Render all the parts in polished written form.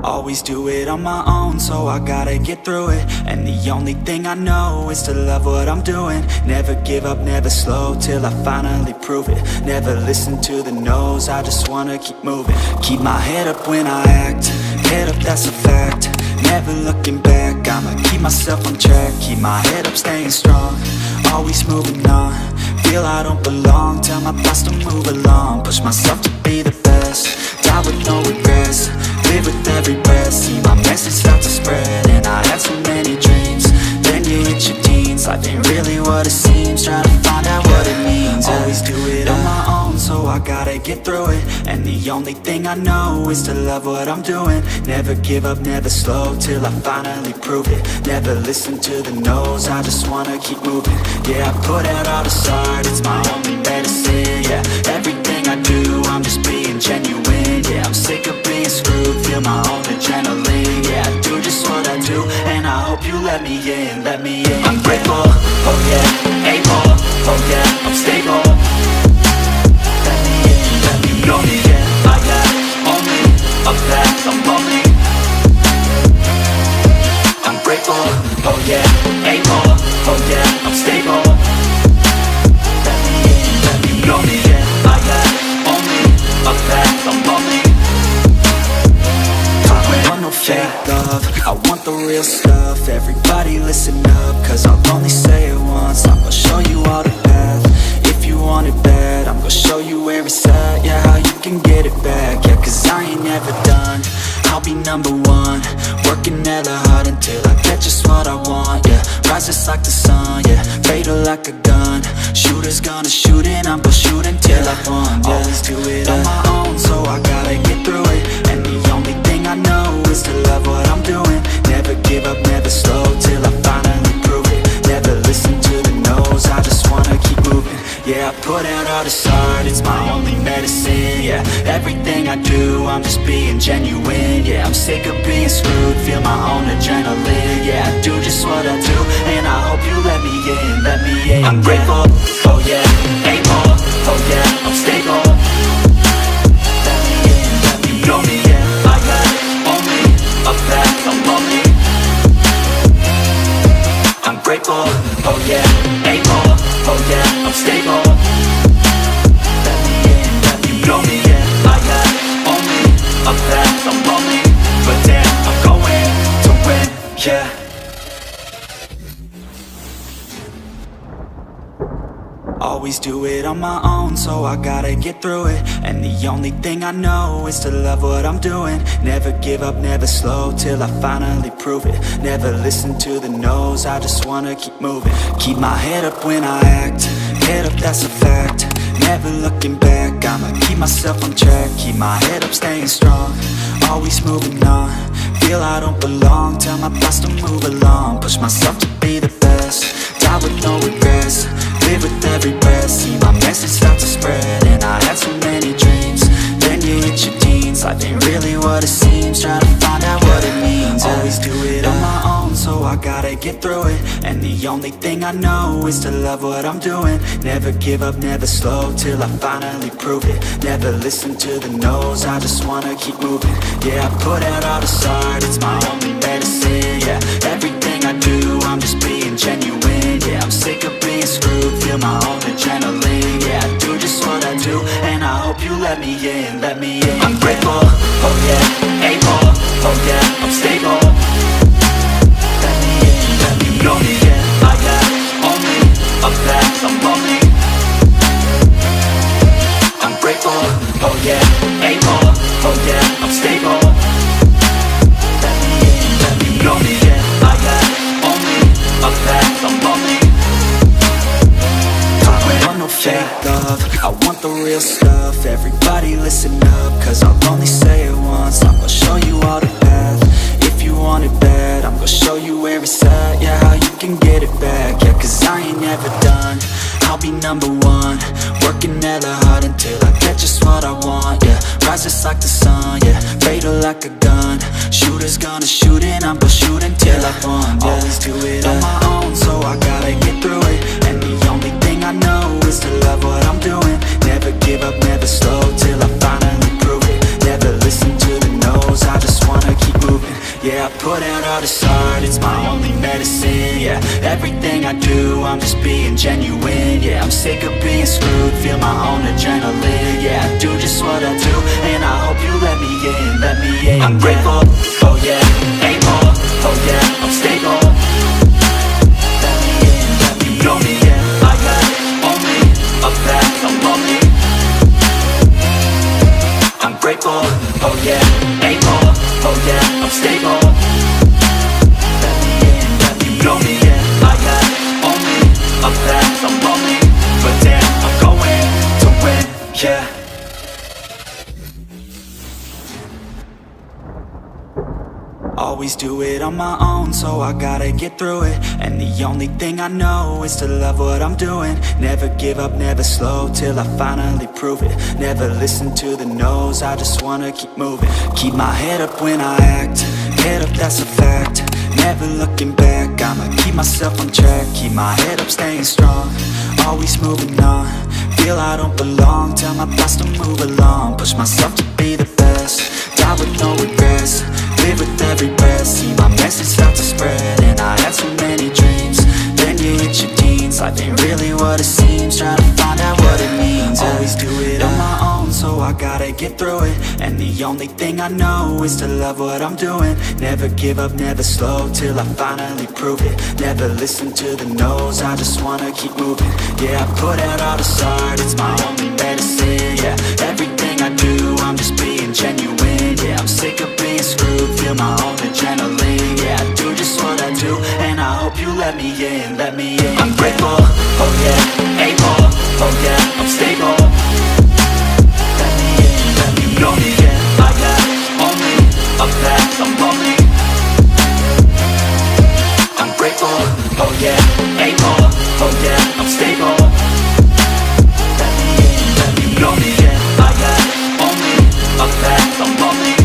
Always do it on my own, so I gotta get through it. And the only thing I know is to love what I'm doing. Never give up, never slow, till I finally prove it. Never listen to the no's, I just wanna keep moving. Keep my head up when I act, head up, that's a fact. Never looking back, I'ma keep myself on track. Keep my head up, staying strong, always moving on. Feel I don't belong, tell my thoughts to move along. Push myself to be the best, die with no regrets. Live with every breath, see my message start to spread. And I had so many dreams, then you hit your teens. Life ain't really what it seems, trying to find out what it means. Always do it on my own, so I gotta get through it. And the only thing I know is to love what I'm doing. Never give up, never slow, till I finally prove it. Never listen to the no's, I just wanna keep moving. Yeah, I put out all this art, it's my only medicine. Yeah, everything I do, I'm just being genuine. Yeah, I'm sick of being screwed, feel my own adrenaline. Yeah, I do just what I do, and I hope you let me in, let me in. I'm grateful, oh yeah, able, oh yeah, I'm stable. Let me in, let me know me, yeah, I got only a path, I'm lonely. I'm grateful, oh yeah, able, oh yeah, I'm stable. Let me in, let me know me, yeah, I got only a path, I'm lonely. I want no fake love, I want the real stuff. Everybody listen up, cause I'll only say it once. I'm gonna show you all the path, if you want it bad. I'm gonna show you where it's at, yeah, how you can get it back. Yeah, cause I ain't never done, I'll be number one. Working hella hard until I get just what I want. Yeah, rise just like the sun, yeah, fatal like a gun. Shooters gonna shoot and I'm gonna shoot until I won. Yeah. Always do it on my own, so I gotta get through it. And the only thing I know is to love what I'm doing. Never give up, never slow, till I finally prove it. Never listen to the no's, I just wanna keep moving. Yeah, I put out all this art, it's my only medicine. Yeah, everything I do, I'm just being genuine. Yeah, I'm sick of being screwed, feel my own adrenaline. Yeah, I do just what I do, and I hope you let me in, let me in. I'm grateful, oh yeah, able, oh yeah, I'm stable. Let me in, let me know me, yeah, I got only a path, I'm lonely. I'm grateful, oh yeah, able, oh yeah, I'm stable. Let me in, let me know me, yeah, I got only a path, I'm lonely. But damn, I'm going to win, yeah. Always do it on my own, so I gotta get through it. And the only thing I know is to love what I'm doing. Never give up, never slow, till I finally prove it. Never listen to the no's, I just wanna keep moving. Keep my head up when I act, head up, that's a fact. Never looking back, I'ma keep myself on track. Keep my head up, staying strong, always moving on. Feel I don't belong, tell my thoughts to move along. Push myself to be the best, die with no regrets. Live with every breath, see my message start to spread. And I had so many dreams, then you hit your teens. Life ain't really what it seems, trying to find out what it means. Always do it on my own, so I gotta get through it. And the only thing I know is to love what I'm doing. Never give up, never slow, till I finally prove it. Never listen to the no's, I just wanna keep moving. Yeah, I put out all this art, it's my only medicine. Yeah, everything I do, I'm just being genuine. Yeah, I'm sick of being screwed, feel my own adrenaline. Yeah, I do just what I do, and I hope you let me in, let me in. I'm grateful, oh yeah, able, oh yeah, I'm stable. Let me in, let me know me, yeah, I got only a path, I'm lonely. I'm grateful, oh yeah, able, oh yeah, I'm stable. Let me in, let me know me, yeah, I got only a path, I'm lonely. I want no fake love, I want the real stuff. Everybody listen up, cause I'll only say it once. I'm gonna show you all the path, if you want it bad. I'm gonna show you where it's at, yeah, how you can get it back. Yeah, cause I ain't never done, I'll be number one. Working hella hard until I get just what I want. Yeah, rise just like the sun, yeah, fatal like a gun. Shooters gonna shoot and I'm gonna shoot until I won. Yeah. Always do it on my own, so I gotta get through it. And the only thing I know is to love what I'm doing. Never give up, never slow, till I finally prove it. Never listen to the no's, I just wanna keep Yeah, I put out all this art, it's my only medicine. Yeah, everything I do, I'm just being genuine. Yeah, I'm sick of being screwed, feel my own adrenaline. Yeah, I do just what I do, and I hope you let me in. I'm grateful, oh yeah, able, oh yeah, I'm stable. Let me in, you know me, yeah, I got only a path, I'm lonely. I'm grateful, oh yeah, able, oh yeah, I'm stable. Let me in, you know me, yeah, I got only a path, I'm lonely. But damn, I'm going to win, yeah. Always do it on my own, so I gotta get through it. And the only thing I know is to love what I'm doing. Never give up, never slow, till I finally prove it. Never listen to the no's, I just wanna keep moving. Keep my head up when I act, head up, that's a fact. Never looking back, I'ma keep myself on track. Keep my head up, staying strong, always moving on. Feel I don't belong, tell my thoughts to move along. Push myself to be the best, die with no regrets. Live with every breath, see my message start to spread. And I had so many dreams, then you hit your teens. Life ain't really what it seems, try to find out what it means. Always do it on my own, so I gotta get through it. And the only thing I know is to love what I'm doing. Never give up, never slow, till I finally prove it. Never listen to the no's, I just wanna keep moving. Yeah, I put out all this art, it's my only medicine. Yeah, everything I do, I'm just being genuine. Yeah, I'm sick of being screwed, feel my own adrenaline. Yeah, I do just what I do, and I hope you let me in. I'm grateful, oh yeah, able, oh yeah, I'm stable. Let me in, you know me, yeah, I got only a path, I'm lonely. I'm grateful, oh yeah, able, oh yeah, I'm stable. Let me in, you know me, yeah, I got only a path, I'm lonely.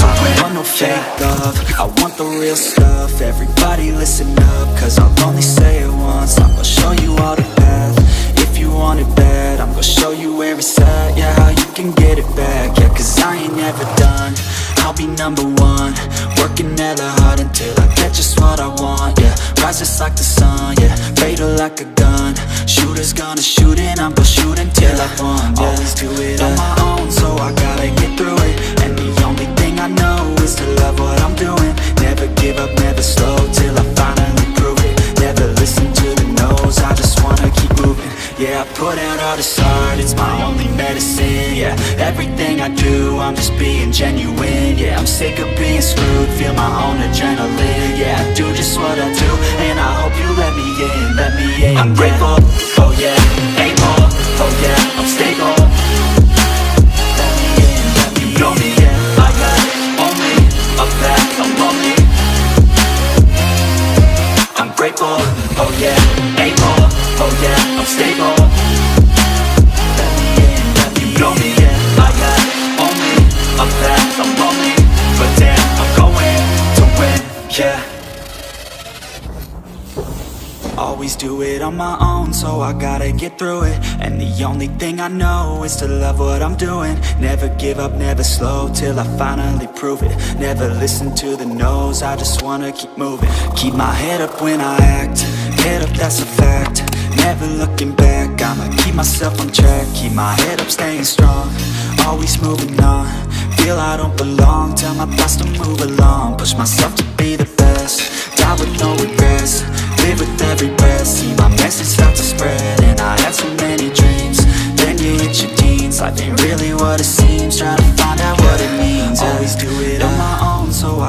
I want no fake love, I want the real stuff. Everybody listen up, cause I'll only say it once. I'm gonna show you all the path, if you want it bad. I'm gonna show you where it's at, yeah, how you can get it back. Yeah, cause I ain't never done, I'll be number one. Working hella hard until I get just what I want, yeah. Rise just like the sun, yeah, fatal like a gun. Shooters gonna shoot and I'm gonna shoot until I won, yeah. Always do it on my own, so I gotta get through it. And the only thing I know is to love what I'm doing. Never give up, never slow, till I finally prove it. Never listen to the no's, I just wanna keep moving. Yeah, I put out all this art, it's my only medicine. Yeah, everything I do, I'm just being genuine. Yeah, I'm sick of being screwed, feel my own adrenaline. Yeah, I do just what I do, and I hope you let me in. I'm grateful, oh yeah, able, oh yeah, I'm stable. Let me in, you know me, yeah, I got only a path, I'm lonely. I'm grateful, oh yeah, able, oh yeah, I'm stable. Let me in, you know me, yeah, I got only a path, I'm lonely. But damn, I'm going to win, yeah. Always do it on my own, so I gotta get through it. And the only thing I know is to love what I'm doing. Never give up, never slow, till I finally prove it. Never listen to the no's, I just wanna keep moving. Keep my head up when I act, head up, that's a fact. Never looking back, I'ma keep myself on track. Keep my head up, staying strong, always moving on. Feel I don't belong, tell my thoughts to move along. Push myself to be the best, die with no regrets. Live with every breath, see my message start to spread. And I had so many dreams, then you hit your teens. Life ain't really what it seems, try to find out what it means. Always do it on my own, so I